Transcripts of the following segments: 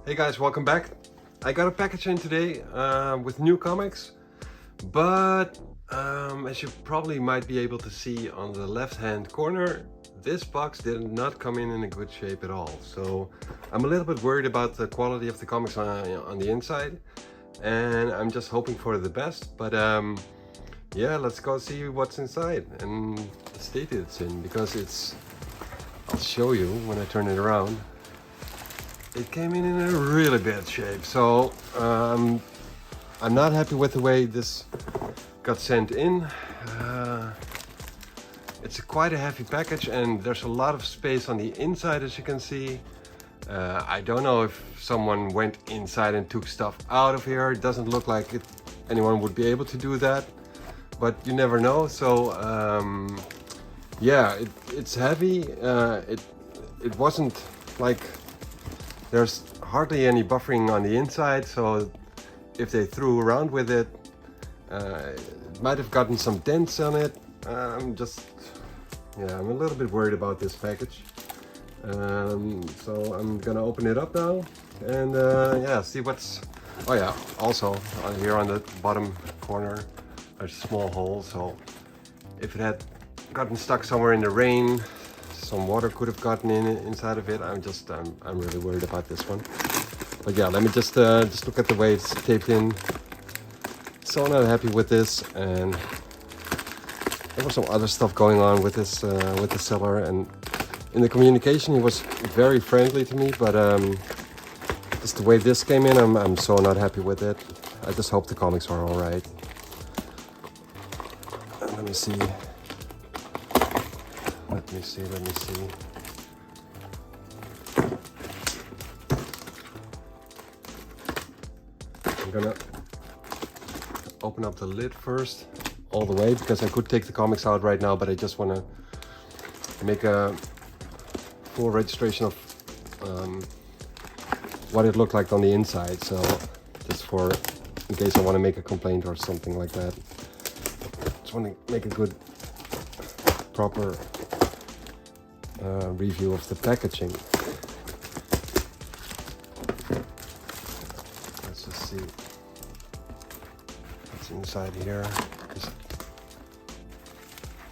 Hey guys, welcome back. I got a package in today with new comics, but as you probably might be able to see on the left hand corner, this box did not come in a good shape at all. So I'm a little bit worried about the quality of the comics on the inside, and I'm just hoping for the best. But yeah, let's go see what's inside and the state it's in, because I'll show you when I turn it around. It came in a really bad shape, so I'm not happy with the way this got sent in. It's quite a heavy package, and there's a lot of space on the inside, as you can see. I don't know if someone went inside and took stuff out of here. It doesn't look like anyone would be able to do that, but you never know. So yeah, it's heavy. It wasn't like there's hardly any buffering on the inside, so if they threw around with it, it might have gotten some dents on it. I'm a little bit worried about this package. So I'm gonna open it up now and yeah, see what's. Oh yeah, also here on the bottom corner there's a small hole, so if it had gotten stuck somewhere in the rain, some water could have gotten inside of it. I'm really worried about this one. But yeah, let me just look at the way it's taped in. So not happy with this, and there was some other stuff going on with this with the seller, and in the communication he was very friendly to me, but just the way this came in, I'm so not happy with it. I just hope the comics are all right. Let me see. Let me see. I'm gonna open up the lid first, all the way, because I could take the comics out right now, but I just want to make a full registration of what it looked like on the inside. So just in case I want to make a complaint or something like that. Just want to make a good, proper review of the packaging. Let's just see what's inside here.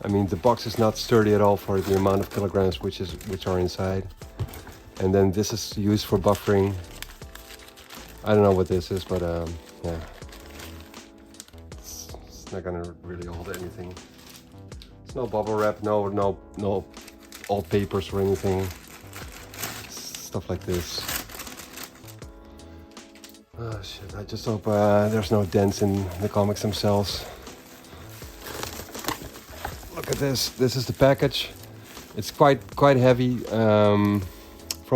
I mean, the box is not sturdy at all for the amount of kilograms which are inside. And then this is used for buffering. I don't know what this is, but yeah, it's not gonna really hold anything. It's no bubble wrap, no old papers or anything, stuff like this. Oh shit, I just hope there's no dents in the comics themselves. Look at this is the package. It's quite heavy. From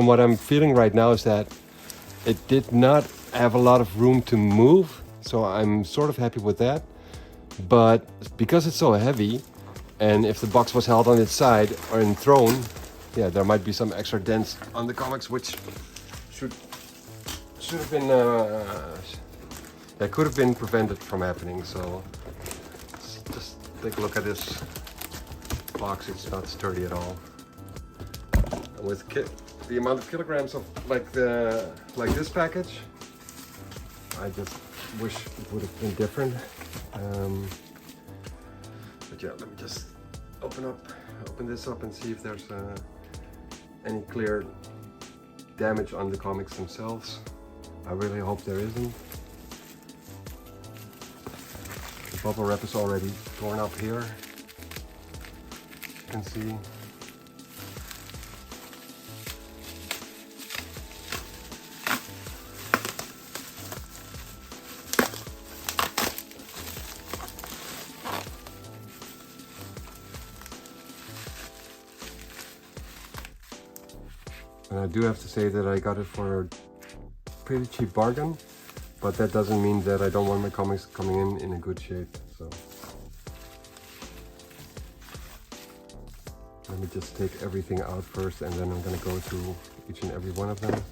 what I'm feeling right now is that it did not have a lot of room to move, so I'm sort of happy with that. But because it's so heavy, and if the box was held on its side or thrown, yeah, there might be some extra dents on the comics, which should have been that could have been prevented from happening. So just take a look at this box. It's not sturdy at all. And with the amount of kilograms of like this package, I just wish it would have been different. But yeah, let me just open this up and see if there's any clear damage on the comics themselves. I really hope there isn't. The bubble wrap is already torn up here, as you can see. And I do have to say that I got it for a pretty cheap bargain, but that doesn't mean that I don't want my comics coming in a good shape. So let me just take everything out first, and then I'm going to go through each and every one of them.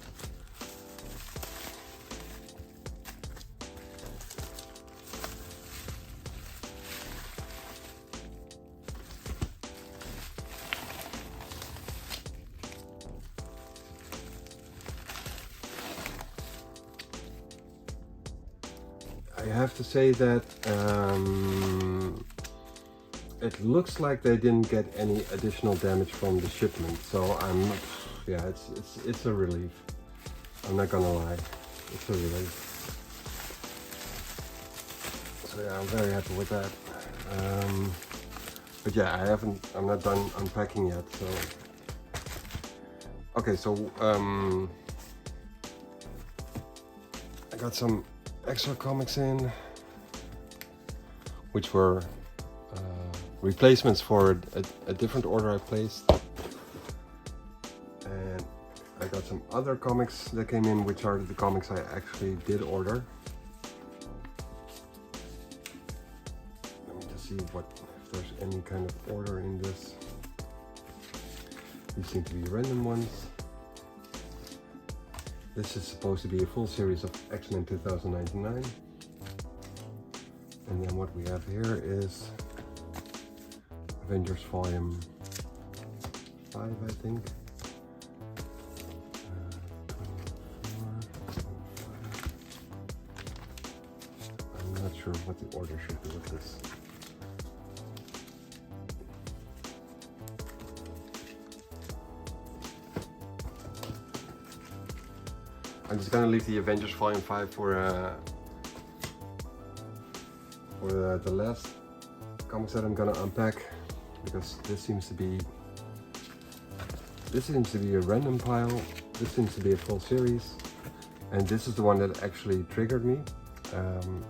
I have to say that it looks like they didn't get any additional damage from the shipment, so yeah, it's a relief. I'm not gonna lie, it's a relief. So yeah, I'm very happy with that. But yeah, I'm not done unpacking yet. So okay, so I got some extra comics in, which were replacements for a different order I placed, and I got some other comics that came in, which are the comics I actually did order. Let me just see if there's any kind of order in this. These seem to be random ones. This is supposed to be a full series of X-Men 2099. And then what we have here is Avengers Volume 5, I think. 24, 25. I'm not sure what the order should be with this. I'm just gonna leave the Avengers Volume 5 for the last comics that I'm gonna unpack, because this seems to be a random pile. This seems to be a full series, and this is the one that actually triggered me.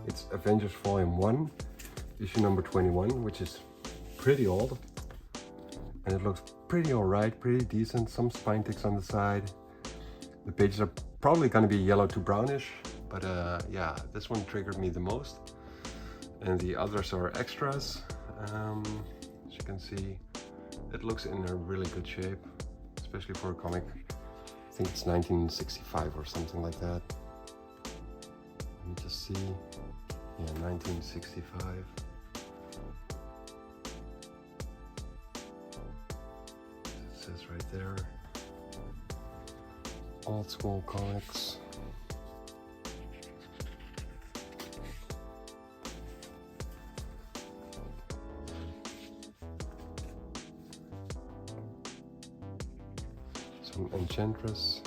It's Avengers Volume 1, issue number 21, which is pretty old, and it looks pretty alright, pretty decent. Some spine ticks on the side. The pages are probably going to be yellow to brownish, but yeah, this one triggered me the most, and the others are extras. As you can see, it looks in a really good shape, especially for a comic. I think it's 1965 or something like that. Let me just see. Yeah, 1965. It says right there. Old school comics. Some Enchantress,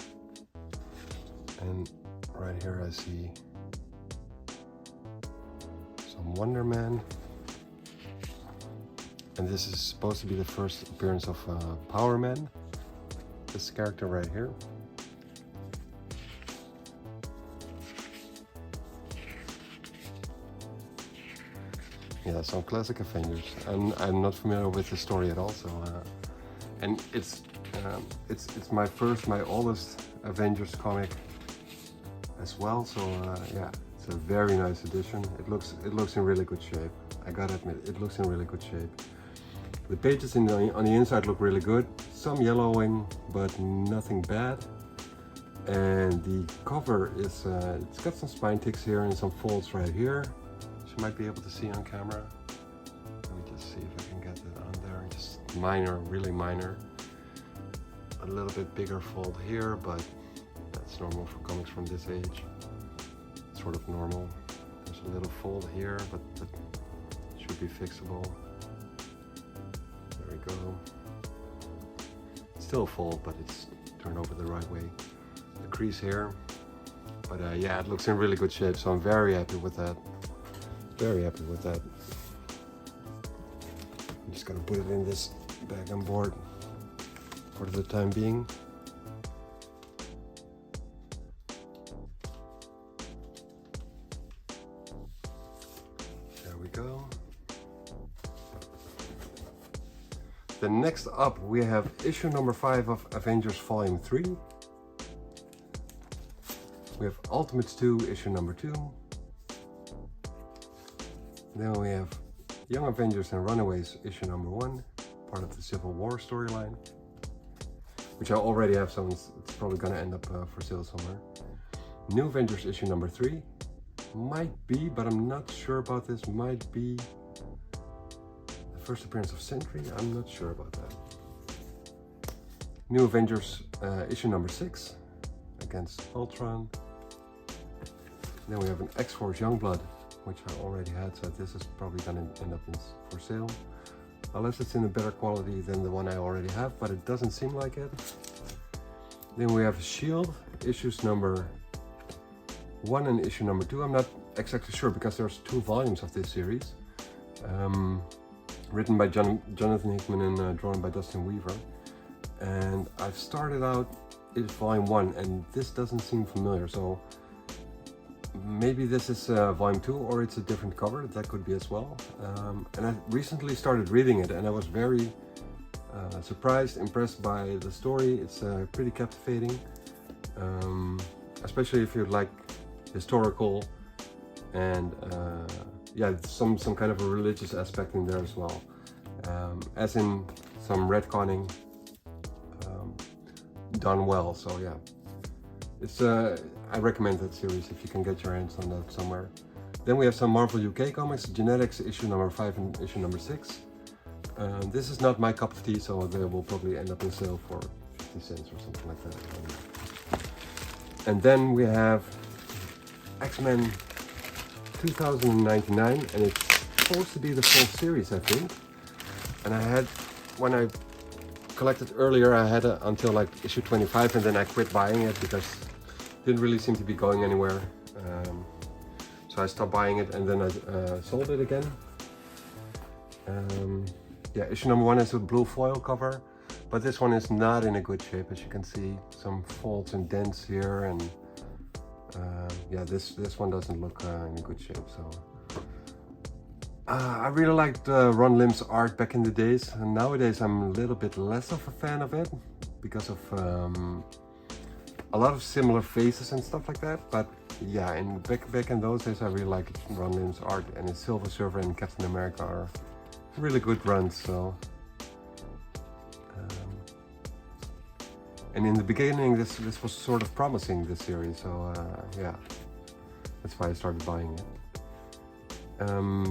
and right here I see some Wonder Man, and this is supposed to be the first appearance of Power Man, this character right here. Yeah, some classic Avengers, and I'm not familiar with the story at all. So, and it's my oldest Avengers comic as well. So yeah, it's a very nice edition. It looks in really good shape. I gotta admit, it looks in really good shape. The pages on the inside look really good. Some yellowing, but nothing bad. And the cover is it's got some spine ticks here and some folds right here. You might be able to see on camera. Let me just see if I can get that on there. Just minor, really minor. A little bit bigger fold here, but that's normal for comics from this age. Sort of normal. There's a little fold here, but that should be fixable. There we go. It's still a fold, but it's turned over the right way. The crease here. But yeah, it looks in really good shape, so I'm very happy with that. Very happy with that. I'm just gonna put it in this bag on board for the time being. There we go. Then next up we have issue number 5 of Avengers Volume 3. We have Ultimates 2, issue number 2. Then we have Young Avengers and Runaways, issue number 1, part of the Civil War storyline, which I already have, so it's probably gonna end up for sale somewhere. New Avengers, issue number 3, might be, but I'm not sure about this, might be the first appearance of Sentry, I'm not sure about that. New Avengers, issue number 6, against Ultron. Then we have an X-Force Youngblood which I already had, so this is probably gonna end up for sale. Unless it's in a better quality than the one I already have, but it doesn't seem like it. Then we have Shield, issues number 1 and issue number 2. I'm not exactly sure because there's 2 volumes of this series. Written by Jonathan Hickman and drawn by Dustin Weaver. And I've started out is volume 1, and this doesn't seem familiar, so maybe this is volume 2 or it's a different cover. That could be as well. And I recently started reading it, and I was very surprised, impressed by the story. It's pretty captivating, especially if you like historical and yeah, some kind of a religious aspect in there as well, as in some retconning done well. So yeah, it's I recommend that series if you can get your hands on that somewhere. Then we have some Marvel UK comics, Genetics issue number 5 and issue number 6. This is not my cup of tea, so they will probably end up in sale for 50 cents or something like that. And then we have X-Men 2099, and it's supposed to be the full series, I think. And I had, when I collected earlier, I had until like issue 25, and then I quit buying it because it didn't really seem to be going anywhere. So I stopped buying it, and then I sold it again. Yeah, issue number 1 is a blue foil cover, but this one is not in a good shape. As you can see, some faults and dents here, and yeah, this one doesn't look in a good shape. So I really liked Ron Lim's art back in the days, and nowadays I'm a little bit less of a fan of it because of a lot of similar faces and stuff like that. But yeah, back in those days, I really liked Ron Lim's art, and his Silver Surfer and Captain America are really good runs. So and in the beginning, this was sort of promising, this series. So yeah, that's why I started buying it.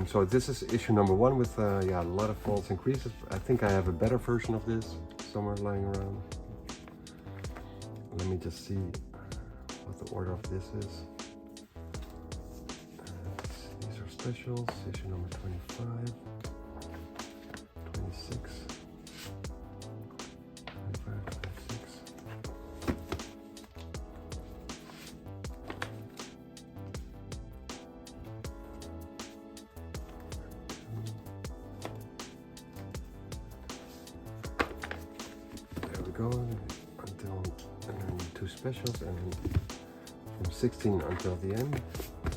So this is issue number 1 with yeah, a lot of faults and creases. I think I have a better version of this somewhere lying around. Let me just see what the order of this is. These are specials, issue number 25, 26, 25, 26. There we go. And then 2 specials, and from 16 until the end.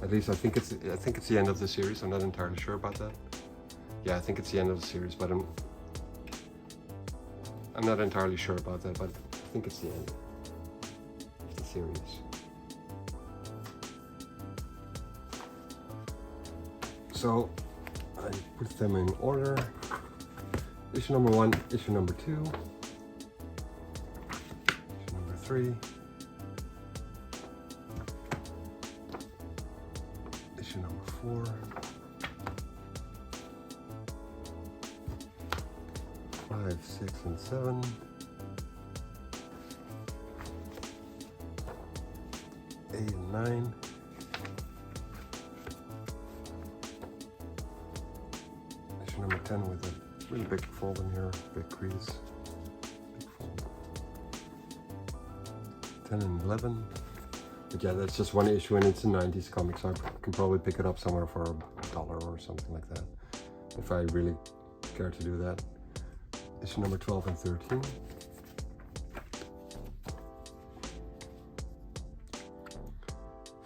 At least I think it's the end of the series. I'm not entirely sure about that. Yeah, I think it's the end of the series, but I'm not entirely sure about that, but I think it's the end of the series. So I put them in order. Issue number 1, issue number 2. 3, issue number 4, 5, 6, and 7, 8 and 9, issue number 10 with a really big fold in here, big crease. 10 and 11. But yeah, that's just one issue, and it's a 90s comic, so I can probably pick it up somewhere for $1 or something like that, if I really care to do that. Issue number 12 and 13.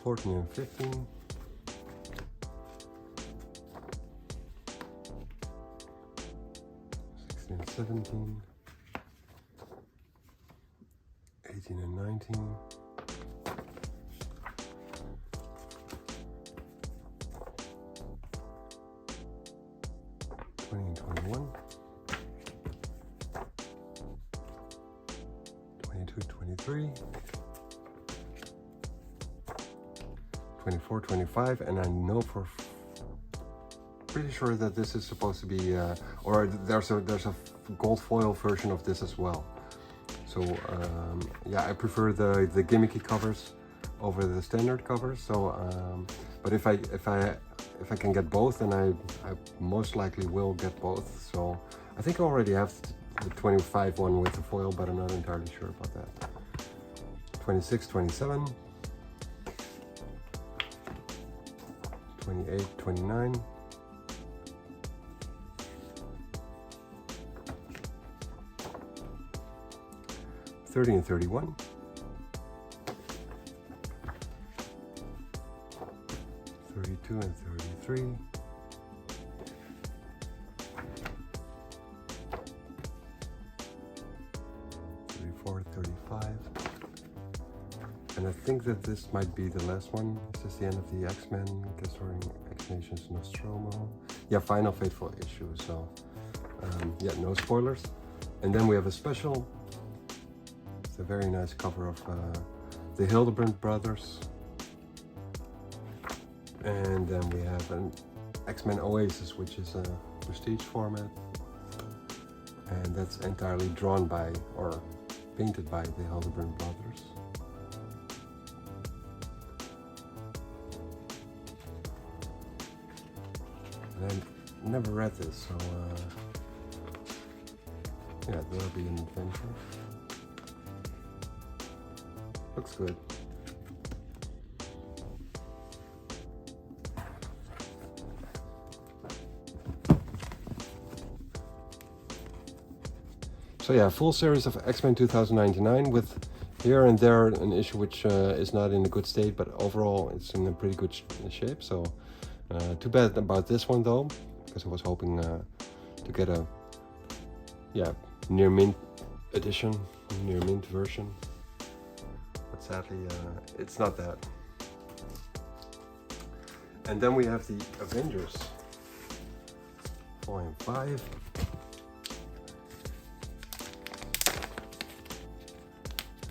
'14 and 15. 16 and 17. 18 and 19, 20 and 21, 22, 23, 24, 25, and I know for pretty sure that this is supposed to be, or there's a gold foil version of this as well. So yeah, I prefer the gimmicky covers over the standard covers. So But if I can get both, then I most likely will get both. So I think I already have the 25 one with the foil, but I'm not entirely sure about that. 26, 27, 28, 29, 30 and 31, 32 and 33, 34, 35, and I think that this might be the last one. This is the end of the X-Men, guest starring X-Nation's Nostromo. Yeah, final Fateful issue, so yeah, no spoilers. And then we have a special. It's a very nice cover of the Hildebrand brothers. And then we have an X-Men Oasis, which is a prestige format. And that's entirely drawn by, or painted by, the Hildebrand brothers. And I never read this, so yeah, that'll be an adventure. Looks good. So yeah, full series of X-Men 2099 with here and there an issue which is not in a good state, but overall it's in a pretty good shape. So too bad about this one though, because I was hoping to get a near mint edition, near mint version. But sadly, it's not that. And then we have the Avengers, Volume 5.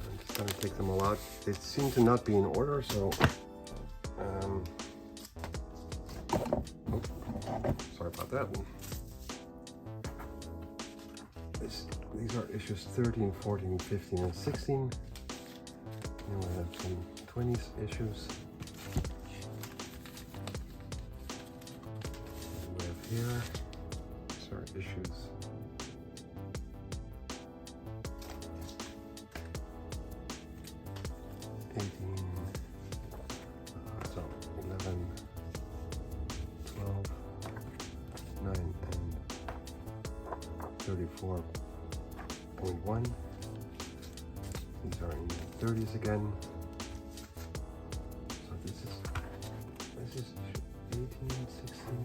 I'm just gonna take them all out. They seem to not be in order, so sorry about that. These are issues 13, 14, 15, and 16. Then we have some 20s issues. We have here, these are issues 18, so 11, 12, 9, and 34.1. These are in the 30s again. So this is 18, 16.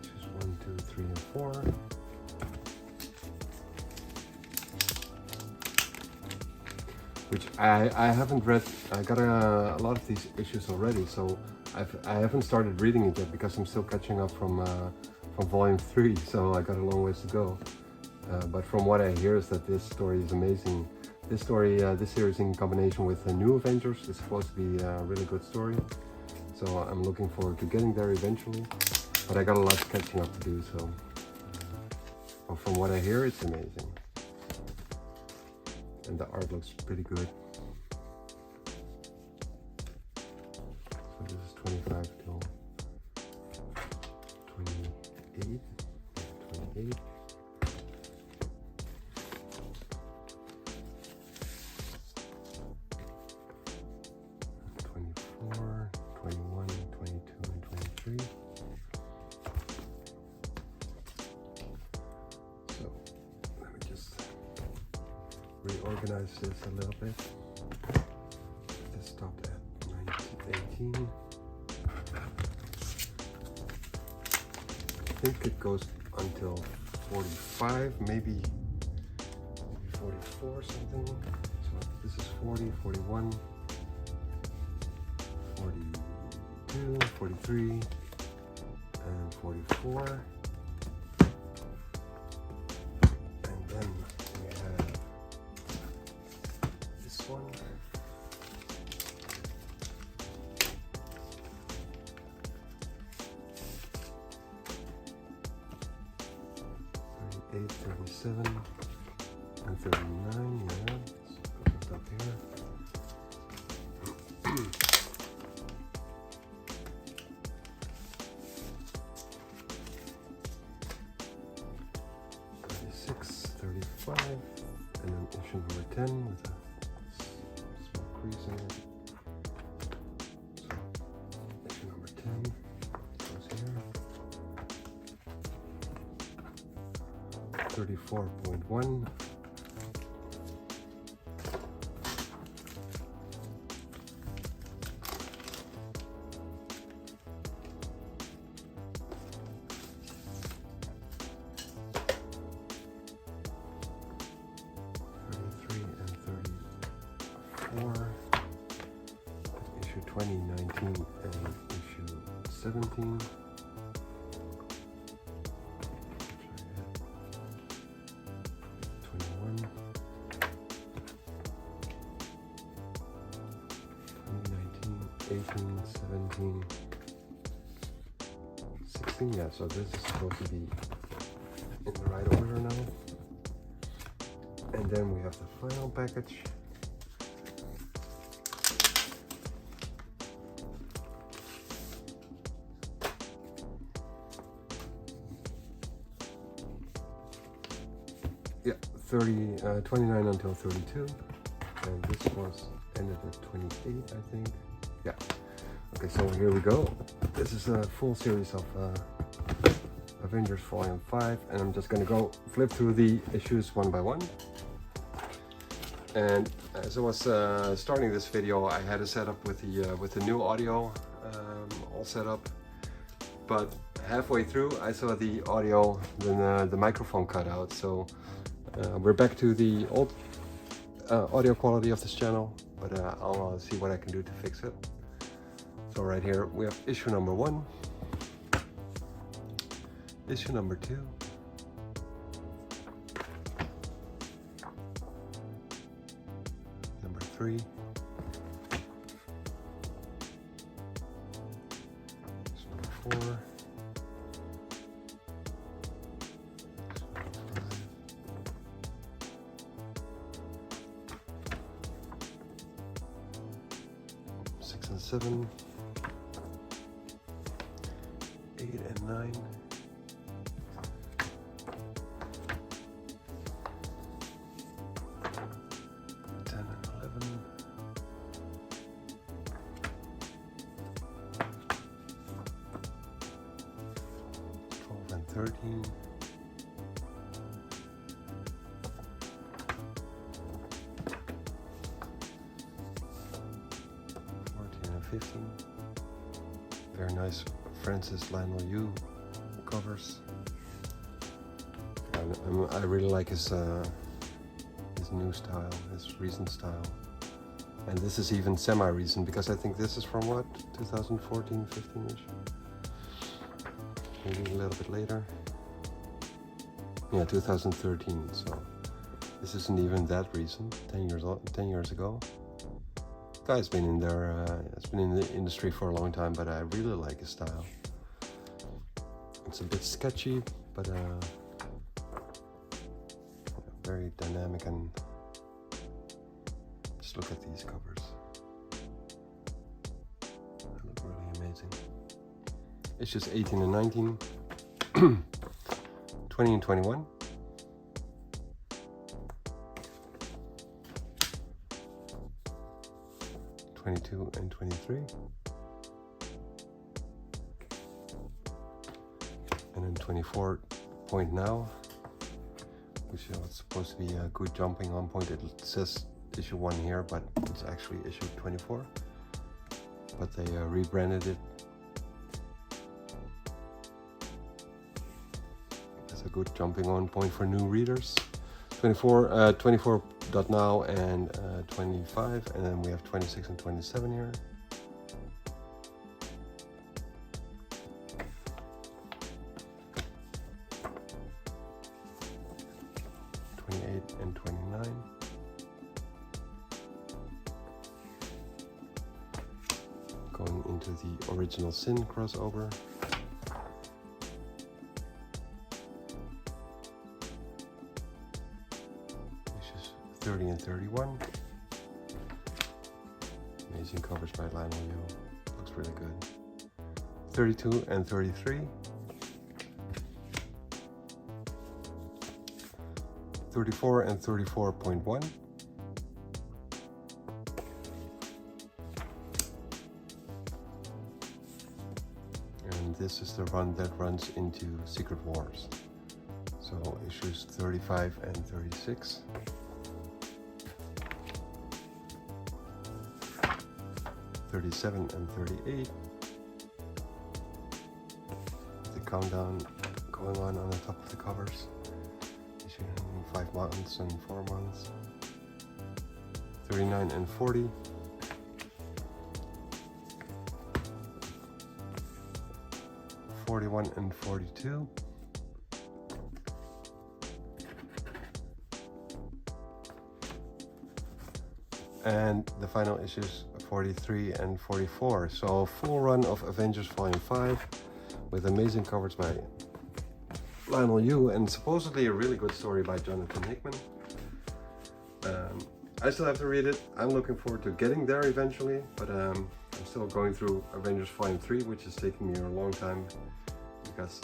This is 1, 2, 3, and 4. Which I haven't read. I got a lot of these issues already, so I haven't started reading it yet because I'm still catching up from volume 3, so I got a long ways to go. But from what I hear is that this story is amazing. This story, this series in combination with the New Avengers is supposed to be a really good story. So I'm looking forward to getting there eventually. But I got a lot of catching up to do, so well, from what I hear, it's amazing. And the art looks pretty good. So this is 25 till 28. 28. Reorganize this a little bit. This stopped at 1918. I think it goes until 45, maybe 44 something. So this is 40, 41, 42, 43, and 44. And then we have this one. 37 and 39, yeah. Let's put it up here. 35, and then issue number 10 with a small crease in it. So issue number 10 goes here. 34.1. Issue 2019 and issue 17. Yeah, so this is supposed to be in the right order now. And then we have the final package. Yeah, 29 until 32. And this was ended at 28, I think. Yeah. Okay, so here we go. This is a full series of Avengers Volume 5, and I'm just gonna go flip through the issues one by one. And as I was starting this video, I had a setup with the new audio all set up, but halfway through I saw the audio, then the microphone cut out. So we're back to the old audio quality of this channel, but I'll see what I can do to fix it. So right here we have issue number 1, issue number 2, number 3, issue number 4, issue number 5, 6 and 7, 8 and 9, 10 and 11, 12 and 13, 14 and 15. Very nice Francis Lionel Yu covers. And I really like his new style, his recent style. And this is even semi-recent because I think this is from what, 2014, 15-ish? Maybe a little bit later. Yeah, 2013. So this isn't even that recent. 10 years ago. Guy's been in there. Has been in the industry for a long time, but I really like his style. It's a bit sketchy, but very dynamic, and just look at these covers. They look really amazing. Issues 18 and 19, 20 and 21, 22 and 23, and then 24 point now, which is supposed to be a good jumping on point. It says issue 1 here, but it's actually issue 24, but they rebranded it as a good jumping on point for new readers. 24 now and 25, and then we have 26 and 27 here. And 29. Going into the Original Sin crossover. 30 and 31. Amazing covers by Lionel Yu. Looks really good. 32 and 33. 34 and 34.1. And this is the run that runs into Secret Wars. So issues 35 and 36. 37 and 38. The countdown going on the top of the covers. 5 months and 4 months. 39 and 40. 41 and 42. And the final issues 43 and 44. So full run of Avengers Volume 5 with amazing covers by Lionel Yu and supposedly a really good story by Jonathan Hickman. I still have to read it. I'm looking forward to getting there eventually, but I'm still going through Avengers Volume 3, which is taking me a long time because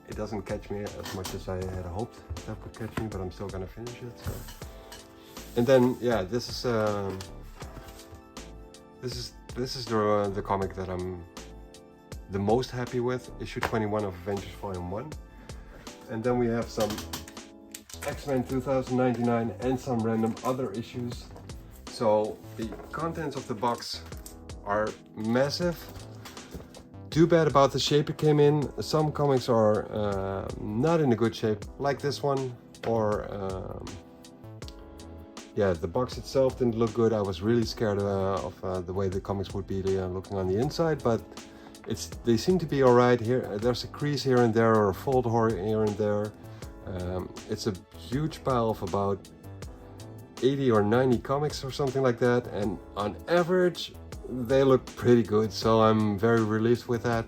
it doesn't catch me as much as I had hoped that would catch me, but I'm still gonna finish it. So. And then yeah, this is the comic that I'm the most happy with, issue 21 of Avengers Volume 1. And then we have some X-Men 2099 and some random other issues. So the contents of the box are massive. Too bad about the shape it came in. Some comics are not in a good shape, like this one, or yeah, the box itself didn't look good. I was really scared of the way the comics would be looking on the inside, but they seem to be all right. Here, there's a crease here and there, or a fold here and there. It's a huge pile of about 80 or 90 comics or something like that, and on average they look pretty good, so I'm very relieved with that.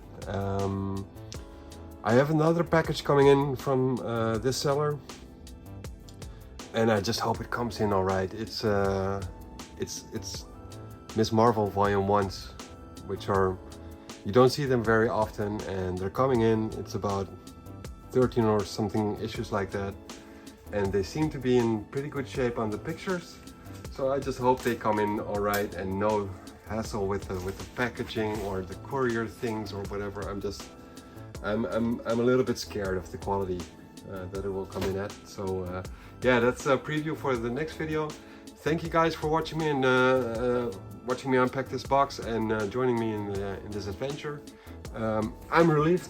I have another package coming in from this seller, and I just hope it comes in all right. It's Miss Marvel Volume 1s, which are, you don't see them very often, and they're coming in. It's about 13 or something issues like that, and they seem to be in pretty good shape on the pictures. So I just hope they come in all right and no hassle with the packaging or the courier things or whatever. I'm a little bit scared of the quality that it will come in at. So yeah, that's a preview for the next video. Thank you guys for watching me and watching me unpack this box and joining me in this adventure. I'm relieved.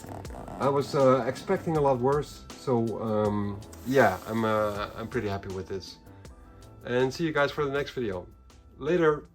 I was expecting a lot worse, so yeah, I'm pretty happy with this. And see you guys for the next video. Later.